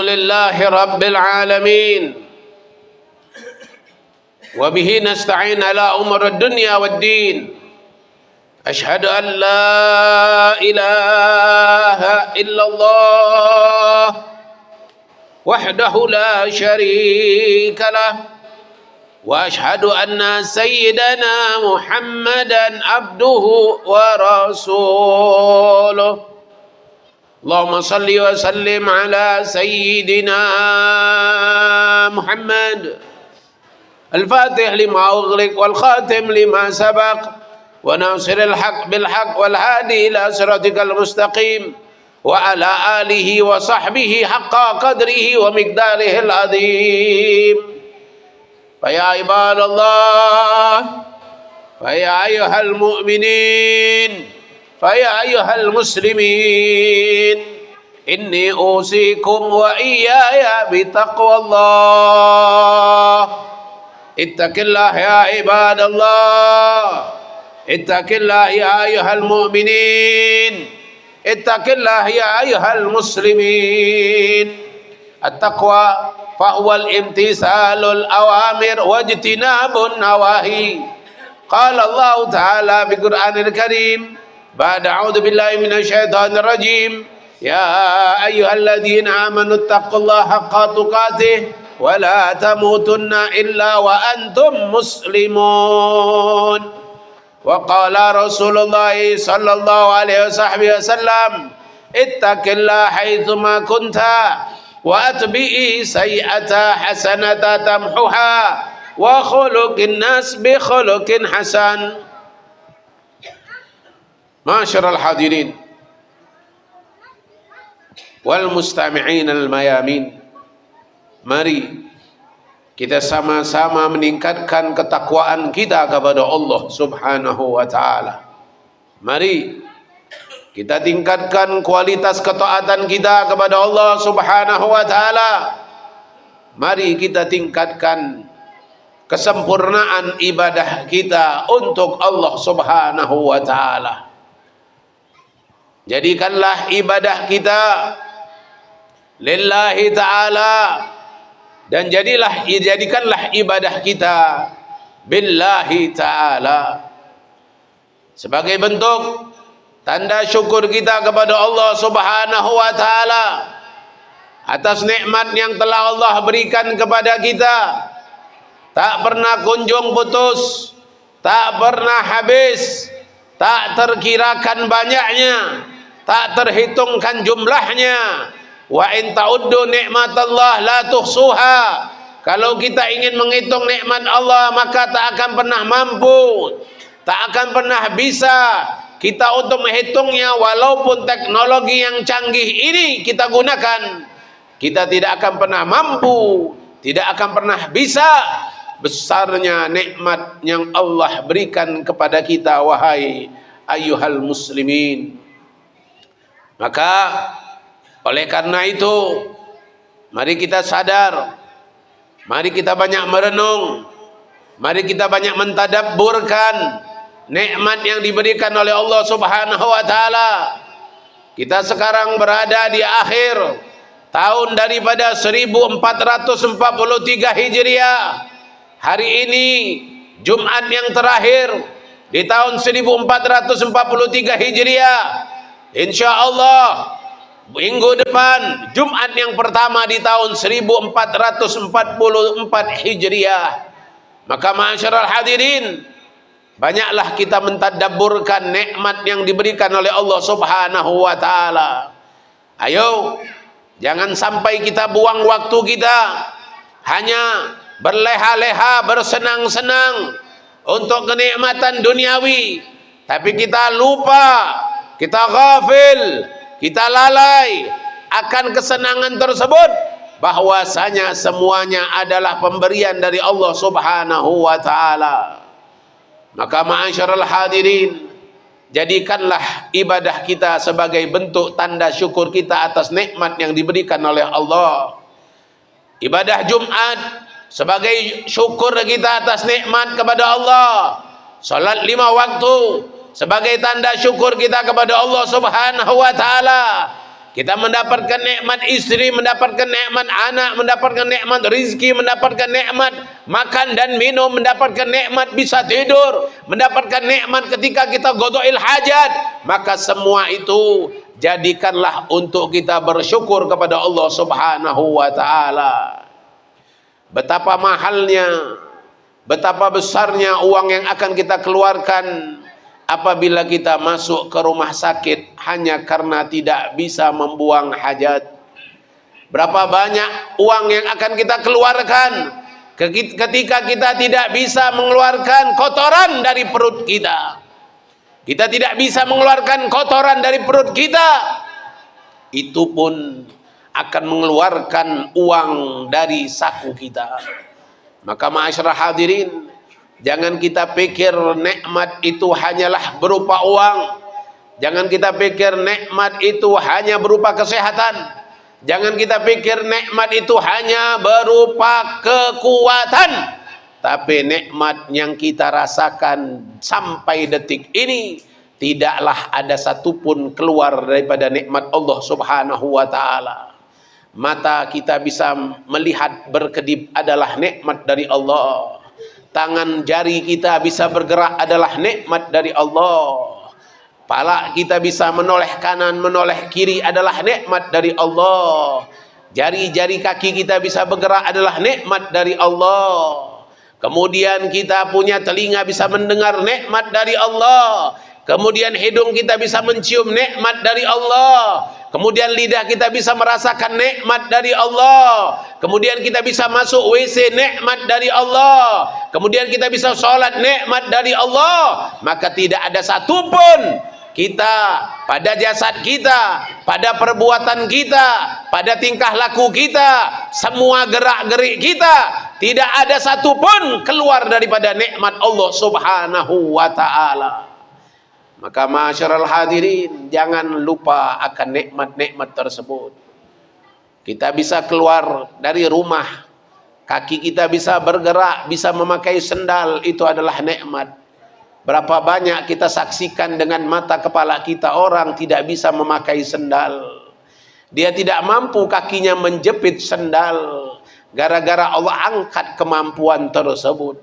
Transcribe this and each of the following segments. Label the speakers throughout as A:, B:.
A: لله رب العالمين وبه نستعين على أمور الدنيا والدين أشهد أن لا إله إلا الله وحده لا شريك له وأشهد أن سيدنا محمدا عبده ورسوله اللهم صل وسلم على سيدنا محمد الفاتح لما أغلق والخاتم لما سبق وناصر الحق بالحق والهادي إلى صراطك المستقيم وعلى آله وصحبه حق قدره ومقداره العظيم فيا عباد الله فيا أيها المؤمنين فيا أيها المسلمين إني أوصيكم وإياي بتقوى الله اتق الله يا عباد الله اتق الله يا أيها المؤمنين اتق الله يا أيها المسلمين التقوى فهو الامتثال الأوامر واجتناب النواهي قال الله تعالى في القرآن الكريم بعد أعوذ بالله من الشيطان الرجيم يا أيها الذين آمنوا اتقوا الله حق تقاته ولا تموتن إلا وأنتم مسلمون وقال رسول الله صلى الله عليه وسلم اتق الله حيثما كنت وأتبعي سيئة حسنة تمحها وخلق الناس بخلق حسن. Ma'asyiral hadirin wal mustami'in al mayamin, mari kita sama-sama meningkatkan ketakwaan kita kepada Allah Subhanahu wa taala. Mari kita tingkatkan kualitas ketaatan kita kepada Allah Subhanahu wa taala. Mari kita tingkatkan kesempurnaan ibadah kita untuk Allah Subhanahu wa taala. Jadikanlah ibadah kita lillahi ta'ala, dan jadikanlah ibadah kita billahi ta'ala sebagai bentuk tanda syukur kita kepada Allah Subhanahu wa ta'ala atas nikmat yang telah Allah berikan kepada kita. Tak pernah kunjung putus, tak pernah habis, tak terkirakan banyaknya, tak terhitungkan jumlahnya. Wa in ta'uddu nikmatallah la tuhsuha. Kalau kita ingin menghitung nikmat Allah, maka tak akan pernah mampu, tak akan pernah bisa kita untuk menghitungnya. Walaupun teknologi yang canggih ini kita gunakan, kita tidak akan pernah mampu, tidak akan pernah bisa besarnya nikmat yang Allah berikan kepada kita, wahai ayyuhal muslimin. Maka oleh karena itu, mari kita sadar, mari kita banyak merenung, mari kita banyak mentadabburkan nikmat yang diberikan oleh Allah Subhanahu wa taala. Kita sekarang berada di akhir tahun daripada 1443 Hijriah. Hari ini Jumat yang terakhir di tahun 1443 Hijriah. Insyaallah minggu depan Jumat yang pertama di tahun 1444 Hijriah. Maka ma'asyiral hadirin, banyaklah kita mentadabburkan nikmat yang diberikan oleh Allah Subhanahu wa taala. Ayo, jangan sampai kita buang waktu kita hanya berleha-leha, bersenang-senang untuk kenikmatan duniawi, tapi kita lupa, kita ghafil, kita lalai akan kesenangan tersebut, bahwasanya semuanya adalah pemberian dari Allah Subhanahu wa taala. Maka ma'asyiral hadirin, jadikanlah ibadah kita sebagai bentuk tanda syukur kita atas nikmat yang diberikan oleh Allah. Ibadah Jumat sebagai syukur kita atas nikmat kepada Allah. Salat 5 waktu sebagai tanda syukur kita kepada Allah Subhanahu wa taala. Kita mendapatkan nikmat istri, mendapatkan nikmat anak, mendapatkan nikmat rizki, mendapatkan nikmat makan dan minum, mendapatkan nikmat bisa tidur, mendapatkan nikmat ketika kita qada'il hajat. Maka semua itu jadikanlah untuk kita bersyukur kepada Allah Subhanahu wa taala. Betapa mahalnya, betapa besarnya uang yang akan kita keluarkan apabila kita masuk ke rumah sakit hanya karena tidak bisa membuang hajat. Berapa banyak uang yang akan kita keluarkan ketika kita tidak bisa mengeluarkan kotoran dari perut kita. Kita tidak bisa mengeluarkan kotoran dari perut kita. Itu pun akan mengeluarkan uang dari saku kita. Maka ma'asyiral hadirin, jangan kita pikir nikmat itu hanyalah berupa uang. Jangan kita pikir nikmat itu hanya berupa kesehatan. Jangan kita pikir nikmat itu hanya berupa kekuatan. Tapi nikmat yang kita rasakan sampai detik ini, tidaklah ada satupun keluar daripada nikmat Allah Subhanahu wa ta'ala. Mata kita bisa melihat berkedip adalah nikmat dari Allah. Tangan jari kita bisa bergerak adalah nikmat dari Allah. Pala kita bisa menoleh kanan, menoleh kiri adalah nikmat dari Allah. Jari-jari kaki kita bisa bergerak adalah nikmat dari Allah. Kemudian kita punya telinga bisa mendengar nikmat dari Allah. Kemudian hidung kita bisa mencium nikmat dari Allah. Kemudian lidah kita bisa merasakan nikmat dari Allah. Kemudian kita bisa masuk WC, nikmat dari Allah. Kemudian kita bisa sholat, nikmat dari Allah. Maka tidak ada satupun kita, pada jasad kita, pada perbuatan kita, pada tingkah laku kita, semua gerak-gerik kita, tidak ada satupun keluar daripada nikmat Allah Subhanahu wa ta'ala. Maka ma'asyiral hadirin, jangan lupa akan nikmat-nikmat tersebut. Kita bisa keluar dari rumah, kaki kita bisa bergerak, bisa memakai sendal, itu adalah nikmat. Berapa banyak kita saksikan dengan mata kepala kita orang tidak bisa memakai sendal. Dia tidak mampu kakinya menjepit sendal. Gara-gara Allah angkat kemampuan tersebut.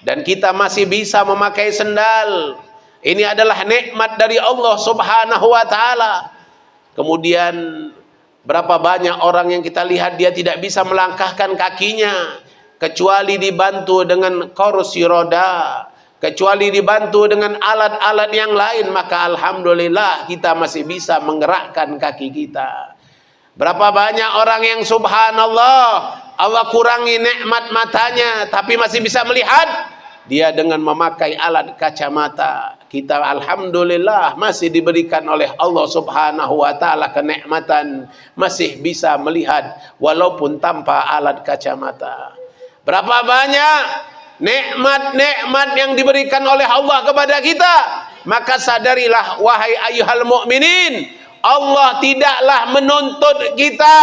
A: Dan kita masih bisa memakai sendal. Ini adalah nikmat dari Allah Subhanahu wa ta'ala. Kemudian berapa banyak orang yang kita lihat dia tidak bisa melangkahkan kakinya kecuali dibantu dengan kursi roda, kecuali dibantu dengan alat-alat yang lain. Maka alhamdulillah kita masih bisa menggerakkan kaki kita. Berapa banyak orang yang subhanallah Allah kurangi nikmat matanya tapi masih bisa melihat, dia dengan memakai alat kacamata. Kita alhamdulillah masih diberikan oleh Allah Subhanahu wa ta'ala kenikmatan, masih bisa melihat walaupun tanpa alat kacamata. Berapa banyak nikmat-nikmat yang diberikan oleh Allah kepada kita. Maka sadarilah wahai ayyuhal mu'minin, Allah tidaklah menuntut kita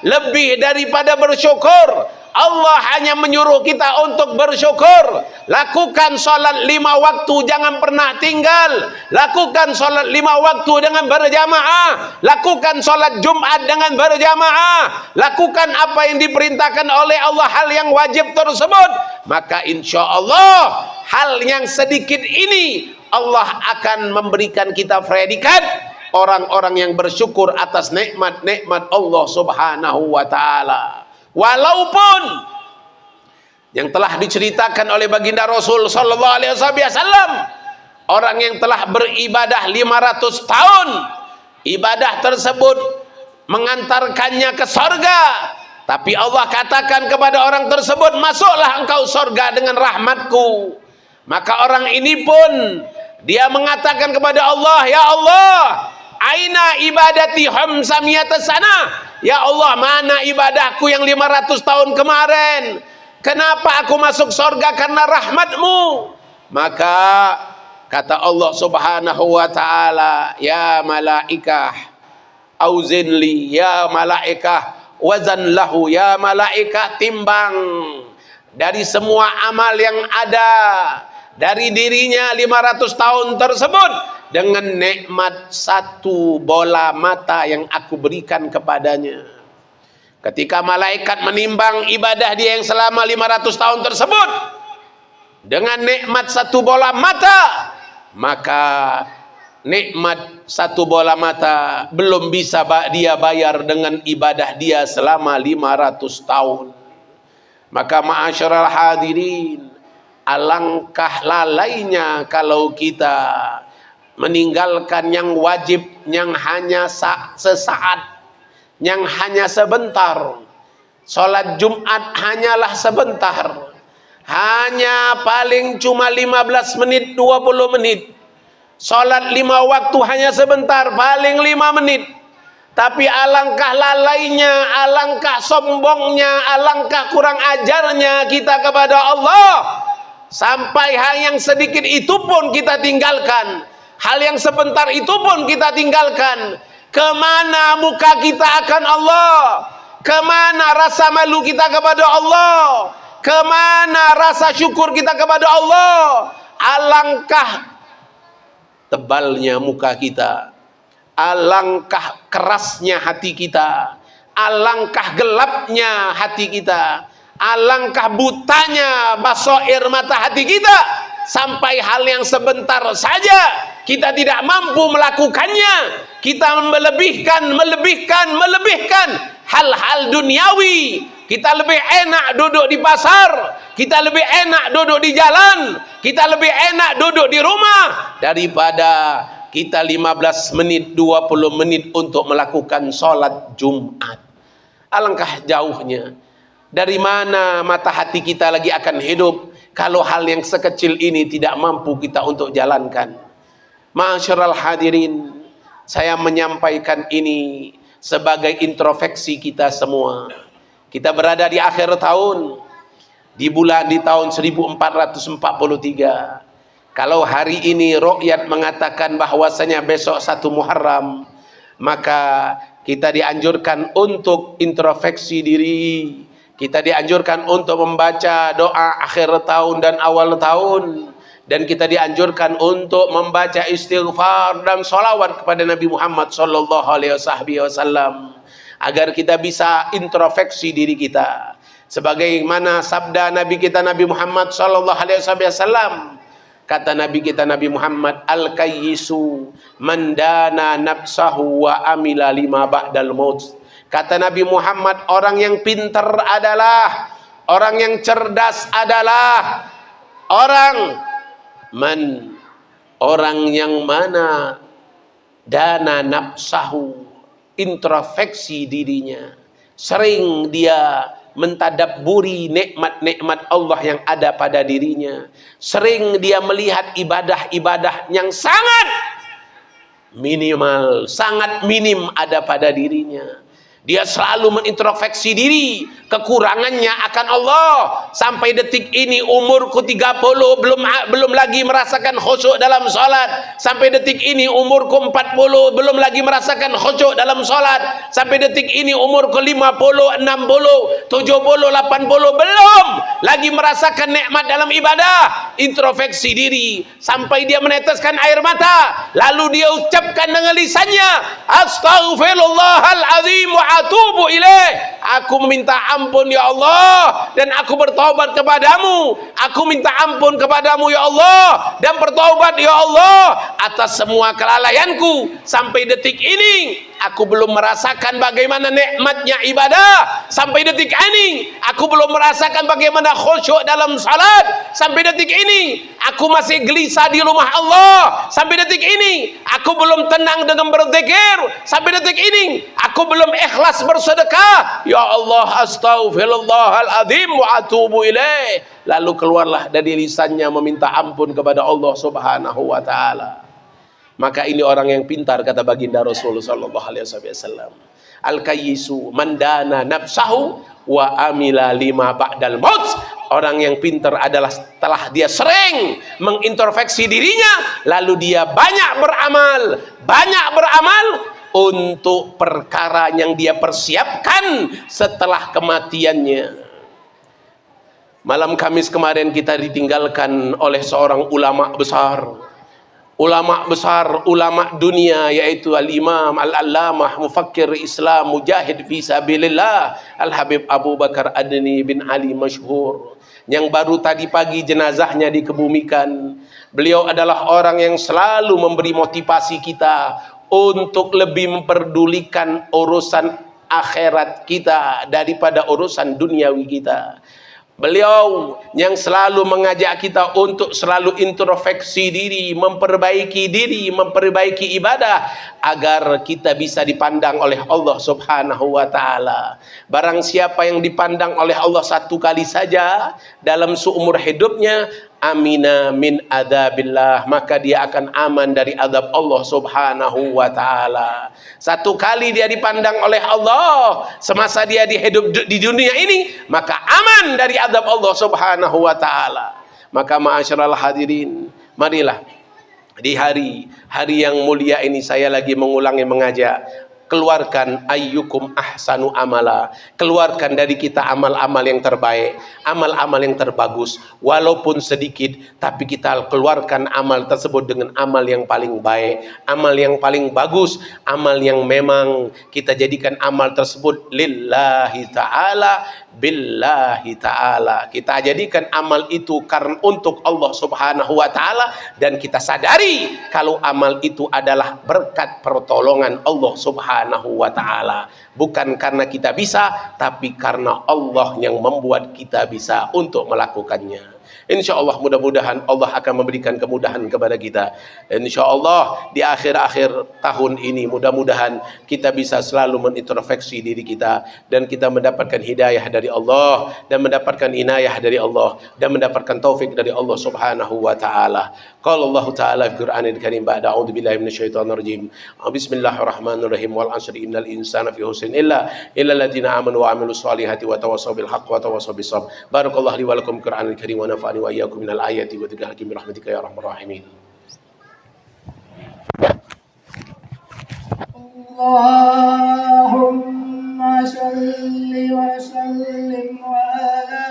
A: lebih daripada bersyukur. Allah hanya menyuruh kita untuk bersyukur. Lakukan sholat 5 waktu, jangan pernah tinggal. Lakukan sholat 5 waktu dengan berjamaah. Lakukan sholat Jumat dengan berjamaah. Lakukan apa yang diperintahkan oleh Allah, hal yang wajib tersebut. Maka insya Allah hal yang sedikit ini Allah akan memberikan kita predikat orang-orang yang bersyukur atas nikmat-nikmat Allah Subhanahu wa ta'ala. Walaupun yang telah diceritakan oleh baginda Rasul sallallahu alaihi wasallam, orang yang telah beribadah 500 tahun, ibadah tersebut mengantarkannya ke sorga, tapi Allah katakan kepada orang tersebut, masuklah engkau sorga dengan rahmatku. Maka orang ini pun dia mengatakan kepada Allah, ya Allah, aina ibadati hamsamiyata sana. Ya Allah, mana ibadahku yang 500 tahun kemarin? Kenapa aku masuk surga? Karena rahmatmu. Maka kata Allah Subhanahu wa ta'ala, ya malaikah auzinli, ya malaikah wazan lahu, ya malaikah timbang dari semua amal yang ada, dari dirinya 500 tahun tersebut dengan nikmat satu bola mata yang aku berikan kepadanya. Ketika malaikat menimbang ibadah dia yang selama 500 tahun tersebut dengan nikmat satu bola mata, maka nikmat satu bola mata belum bisa dia bayar dengan ibadah dia selama 500 tahun. Maka ma'asyiral hadirin, alangkah lalainya kalau kita meninggalkan yang wajib, yang hanya sesaat, yang hanya sebentar. Sholat Jumat hanyalah sebentar, hanya paling cuma 15 menit, 20 menit. Sholat 5 waktu hanya sebentar, paling 5 menit. Tapi alangkah lalainya, alangkah sombongnya, alangkah kurang ajarnya kita kepada Allah, sampai hal yang sedikit itu pun kita tinggalkan, hal yang sebentar itu pun kita tinggalkan. Kemana muka kita akan Allah? Kemana rasa malu kita kepada Allah? Kemana rasa syukur kita kepada Allah? Alangkah tebalnya muka kita, alangkah kerasnya hati kita, alangkah gelapnya hati kita, alangkah butanya basair mata hati kita, sampai hal yang sebentar saja kita tidak mampu melakukannya. Kita melebihkan hal-hal duniawi. Kita lebih enak duduk di pasar, kita lebih enak duduk di jalan, kita lebih enak duduk di rumah daripada kita 15 menit, 20 menit untuk melakukan sholat Jumat. Alangkah jauhnya. Dari mana mata hati kita lagi akan hidup kalau hal yang sekecil ini tidak mampu kita untuk jalankan. Ma'asyiral hadirin, saya menyampaikan ini sebagai introspeksi kita semua. Kita berada di akhir tahun, di tahun 1443. Kalau hari ini rakyat mengatakan bahwasanya besok 1 Muharram, maka kita dianjurkan untuk introspeksi diri. Kita dianjurkan untuk membaca doa akhir tahun dan awal tahun, dan kita dianjurkan untuk membaca istighfar dan sholawat kepada Nabi Muhammad sallallahu alaihi wasallam, agar kita bisa introspeksi diri kita. Sebagaimana sabda Nabi kita Nabi Muhammad sallallahu alaihi wasallam, kata Nabi kita Nabi Muhammad, al-kayyisu man dana nafsahu wa amila lima ba'dal maut. Kata Nabi Muhammad, orang yang pintar adalah, orang yang cerdas adalah orang yang mana dana nafsahu, introspeksi dirinya, sering dia mentadabburi nikmat-nikmat Allah yang ada pada dirinya, sering dia melihat ibadah-ibadah yang sangat minimal, sangat minim ada pada dirinya. Dia selalu mengintrospeksi diri, kekurangannya akan Allah. Sampai detik ini umurku 30 belum lagi merasakan khusyuk dalam salat. Sampai detik ini umurku 40 belum lagi merasakan khusyuk dalam salat. Sampai detik ini umurku 50, 60, 70, 80 belum lagi merasakan nikmat dalam ibadah. Introspeksi diri sampai dia meneteskan air mata, lalu dia ucapkan dengan lisannya, astaghfirullahaladzim wa atubu ilaih. Aku meminta ampun ya Allah, dan aku bertaubat kepadamu. Aku minta ampun kepadamu ya Allah, dan bertaubat ya Allah atas semua kelalaianku. Sampai detik ini aku belum merasakan bagaimana nikmatnya ibadah. Sampai detik ini aku belum merasakan bagaimana khusyuk dalam salat. Sampai detik ini aku masih gelisah di rumah Allah. Sampai detik ini aku belum tenang dengan berzikir. Sampai detik ini aku belum ikhlas bersedekah. Ya Allah, astaghfirullahaladzim wa atubu ilaih. Lalu keluarlah dari lisannya meminta ampun kepada Allah subhanahu wa ta'ala. Maka ini orang yang pintar, kata baginda Rasulullah sallallahu alaihi wasallam. Al-kayyisu man dana nafsahu wa amila lima ba'dal maut. Orang yang pintar adalah setelah dia sering mengintrospeksi dirinya, lalu dia banyak beramal untuk perkara yang dia persiapkan setelah kematiannya. Malam Kamis kemarin kita ditinggalkan oleh seorang ulama besar. Ulama dunia, yaitu Al-Imam Al-Allamah Mufakkir Islam Mujahid fi sabilillah Al-Habib Abu Bakar Adni bin Ali Masyhur, yang baru tadi pagi jenazahnya dikebumikan. Beliau adalah orang yang selalu memberi motivasi kita untuk lebih memperdulikan urusan akhirat kita daripada urusan duniawi kita. Beliau yang selalu mengajak kita untuk selalu introspeksi diri, memperbaiki ibadah agar kita bisa dipandang oleh Allah Subhanahu wa taala. Barang siapa yang dipandang oleh Allah satu kali saja dalam seumur hidupnya, amina min adzabillah, maka dia akan aman dari azab Allah Subhanahu wa taala. Satu kali dia dipandang oleh Allah semasa dia hidup di dunia ini, maka aman dari azab Allah Subhanahu wa taala. Maka ma'asyiral hadirin, marilah di hari yang mulia ini saya lagi mengulangi mengajak, keluarkan ayyukum ahsanu amala, keluarkan dari kita amal-amal yang terbaik, amal-amal yang terbagus, walaupun sedikit, tapi kita keluarkan amal tersebut dengan amal yang paling baik, amal yang paling bagus, amal yang memang kita jadikan amal tersebut lillahi ta'ala, billahi ta'ala. Kita jadikan amal itu karena untuk Allah Subhanahu wa taala, dan kita sadari kalau amal itu adalah berkat pertolongan Allah Subhanahu wa taala, bukan karena kita bisa, tapi karena Allah yang membuat kita bisa untuk melakukannya. InsyaAllah mudah-mudahan Allah akan memberikan kemudahan kepada kita. InsyaAllah di akhir-akhir tahun ini mudah-mudahan kita bisa selalu mengintrospeksi diri kita, dan kita mendapatkan hidayah dari Allah, dan mendapatkan inayah dari Allah, dan mendapatkan taufik dari Allah Subhanahu wa taala. Qala Allah taala fi Qur'anil Karim ba'da a'udzu billahi minasyaitonir rajim. Bismillahirrahmanirrahim. Wal 'asri innal insana fi khusrin illa alladziina aamanu wa 'amilus shalihati wa tawassaw bil haqqi wa tawassaw bis sabr. Barakallahu li wa lakum Qur'anil Karim wa nafa'ani wa iyyakum minal ayati wa dzikril hakim birahmatika ya arhamar rahimin.
B: Allahumma shalli wa sallim ala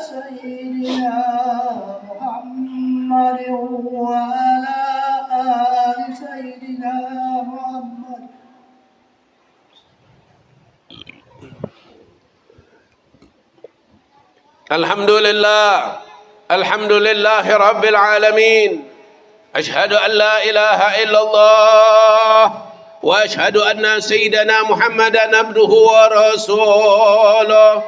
B: sayyidina Muhammad wa ala ali sayyidina Muhammad.
A: Alhamdulillah, alhamdulillahi rabbil alamin. Ashhadu an la ilaha illallah wa ashhadu anna sayyidana Muhammadan abduhu wa rasuluh.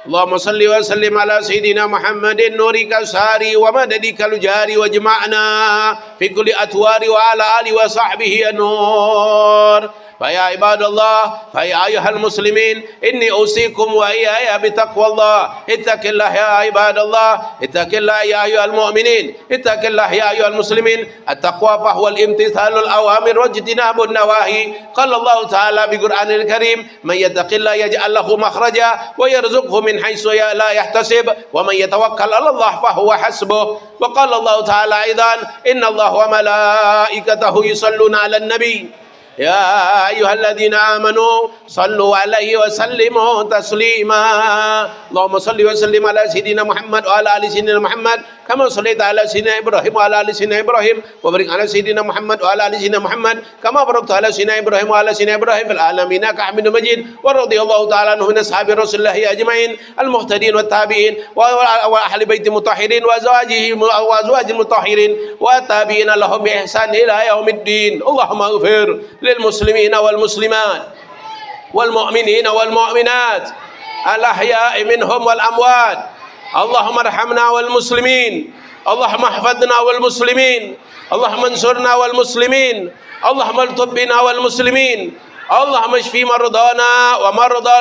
A: Allahumma salli wa sallim ala sayyidina Muhammadin nurika sari wa madadika lujari wa jama'na fi kulli atwari wa ala ali wa sahbihi an-nur. Faya ibadallah, faya ayuhal muslimin, inni usikum wa iyaya bitaqwallah. Ittaqillah ya ibadallah, ittaqillah ya ayuhal mu'minin, ittaqillah ya ayuhal muslimin. At-taqwa fahuwa al-imtithalul awamir wa ijtinabun nawahi. Qala Allah ta'ala bi Qur'anil Karim, man yattaqillah yaj'al lahu makhraja wa yarzuqhu min haitsu la yahtasib wa man yatawakkal 'ala Allah fahuwa hasbuh. Wa qala Allah ta'ala aidan, inna Allah wa malaikatahu yusalluna 'alan nabi. يا أيها الذين آمنوا صلوا عليه وسلموا تسليما. اللهم صل وسلم على سيدنا محمد وعلى آل سيدنا محمد كما صليت على سيدنا إبراهيم وعلى آل سيدنا إبراهيم وبارك على سيدنا محمد وعلى آل سيدنا محمد كما باركت على سيدنا إبراهيم وعلى سيدنا إبراهيم في العالمين إنك حميد مجيد. ورضي الله تعالى عنه من أصحاب رسول الله أجمعين المهتدين والتابعين وأهل بيت المطهرين وأزواج المطهرين والتابعين لهم بإحسان إلى يوم الدين. اللهم اغفر للمسلمين والمسلمات والمؤمنين والمؤمنات الأحياء منهم والأموات. اللهم ارحمنا والمسلمين، اللهم احفظنا والمسلمين، اللهم انصرنا والمسلمين، اللهم الطف بنا والمسلمين، اللهم اشف مرضانا ومرضى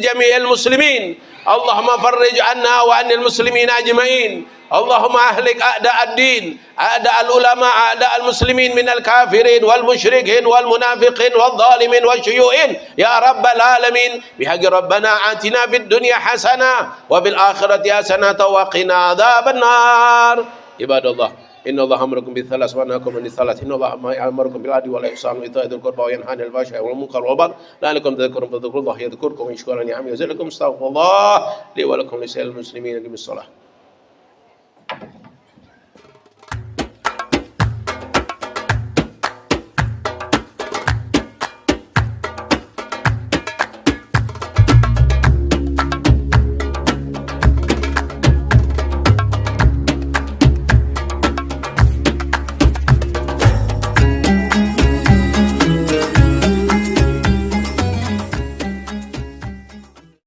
A: جميع المسلمين، اللهم فرج عنا وعن المسلمين أجمعين. اللهم أهلك أعداء الدين، أعداء العلماء، أعداء المسلمين من الكافرين والمشركين والمنافقين والظالمين والشيوعين يا رب العالمين. بحق ربنا آتنا في الدنيا حسنة وفي الآخرة حسنة وقنا عذاب النار. عباد الله Inna Allah amarakum bi thalas wa nahakum an thalas. Inna Allah amarakum bil adli wal ihsan wa ita'i dhil qurba wa yanha 'anil fahsya'i wal munkar wal baghi la'allakum tadhakkarun fadhkurullaha yadhkurkum wa yashkuru ni'amahu wa yazidukum. Astaghfirullah li wa lakum lisa'il muslimin. Aqimus shalah.